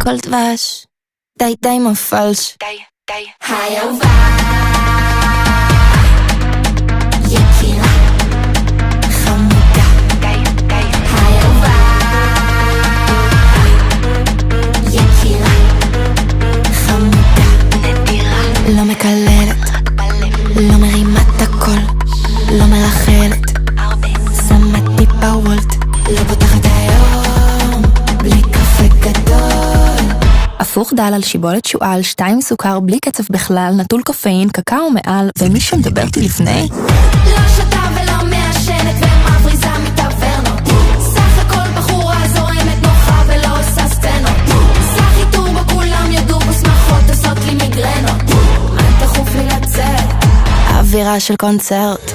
הכל דבש, די די מפלש, די די. היי אהובה יקירה חמודה, די די. היי אהובה יקירה חמודה, נדירה, לא מקללת, לא מרימה את הכל, לא מרחלת, שמה טיפה וולט, לא פותחת היום בלי קפה גדול. הפוך דל על שיבולת שועל, 2 סוכר בלי קצב בכלל, נטול קופאין, קקאו מעל, ומי שמדברתי לפני לא שתה ולא מעשנת ומבריזה מטברנות, סך הכל בחורה זורמת נוחה ולא עושה סצנות, סך איתור בו כולם ידעו בשמחות עושות לי מיגרנות, מה תחוף לי לצאת? האווירה של קונצרט